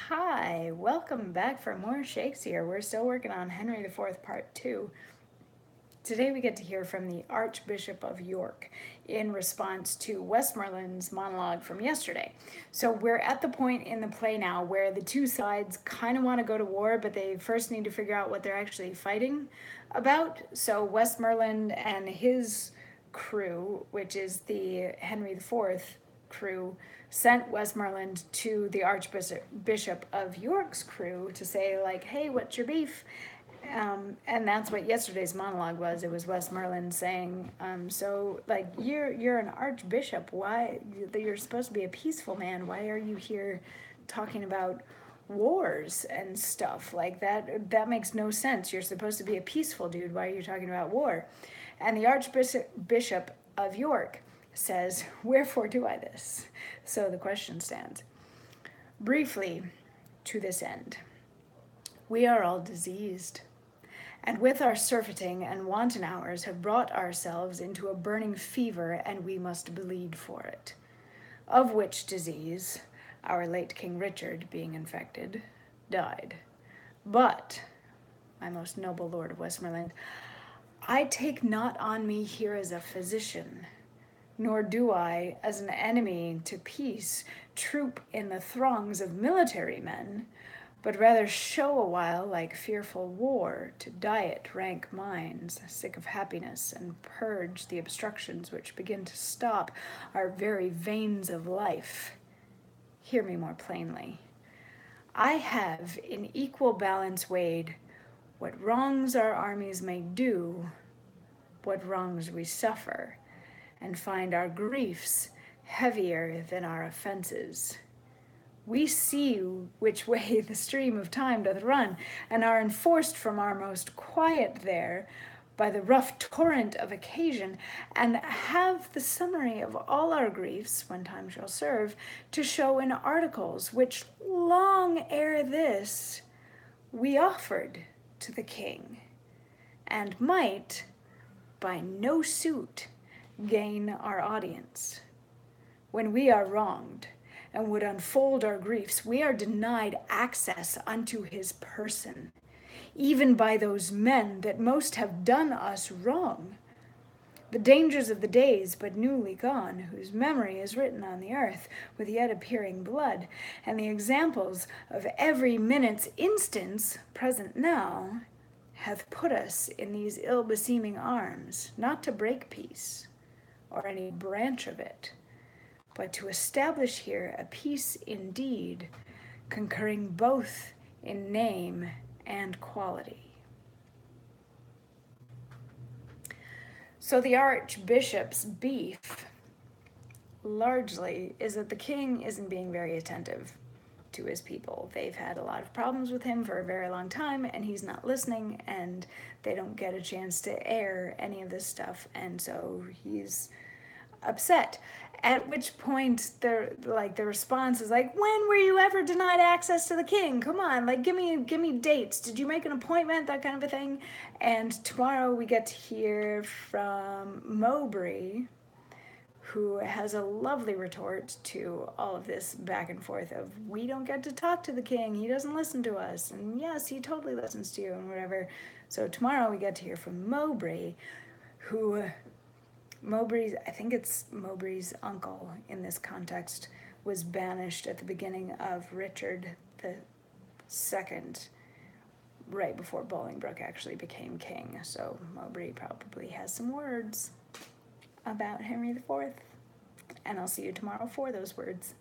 Hi, welcome back for more Shakesyear. We're still working on Henry IV, Part 2. Today we get to hear from the Archbishop of York in response to Westmoreland's monologue from yesterday. So we're at the point in the play now where the two sides kind of want to go to war, but they first need to figure out what they're actually fighting about. So Westmoreland and his crew, which is the Henry IV crew, sent Westmoreland to the Archbishop of York's crew to say, like, hey, what's your beef? And that's what yesterday's monologue was. It was Westmoreland saying, so like you're an archbishop. Why you're supposed to be a peaceful man? Why are you here talking about wars and stuff like that? That makes no sense. You're supposed to be a peaceful dude. Why are you talking about war? And the Archbishop of York says, wherefore do I this? So the question stands. Briefly, to this end, we are all diseased, and with our surfeiting and wanton hours have brought ourselves into a burning fever, and we must bleed for it. Of which disease, our late King Richard, being infected, died. But, my most noble lord of Westmoreland, I take not on me here as a physician, nor do I, as an enemy to peace, troop in the throngs of military men, but rather show a while like fearful war, to diet rank minds, sick of happiness, and purge the obstructions which begin to stop our very veins of life. Hear me more plainly. I have in equal balance weighed what wrongs our armies may do, what wrongs we suffer, and find our griefs heavier than our offenses. We see which way the stream of time doth run, and are enforced from our most quiet there by the rough torrent of occasion, and have the summary of all our griefs, when time shall serve, to show in articles, which long ere this we offered to the king, and might by no suit gain our audience. When we are wronged and would unfold our griefs, we are denied access unto his person, even by those men that most have done us wrong. The dangers of the days but newly gone, whose memory is written on the earth with yet appearing blood, and the examples of every minute's instance present now, hath put us in these ill-beseeming arms, not to break peace, or any branch of it, but to establish here a peace indeed, concurring both in name and quality. So the Archbishop's beef largely is that the king isn't being very attentive to his people. They've had a lot of problems with him for a very long time, and he's not listening, and they don't get a chance to air any of this stuff, and so he's upset. At which point the response is like, when were you ever denied access to the king? Come on, like give me dates. Did you make an appointment? That kind of a thing. And tomorrow we get to hear from Mowbray, who has a lovely retort to all of this back and forth of, we don't get to talk to the king, he doesn't listen to us, and yes, he totally listens to you, and whatever. So tomorrow we get to hear from Mowbray, who I think it's Mowbray's uncle in this context, was banished at the beginning of Richard the Second, right before Bolingbroke actually became king. So Mowbray probably has some words about Henry IV. And I'll see you tomorrow for those words.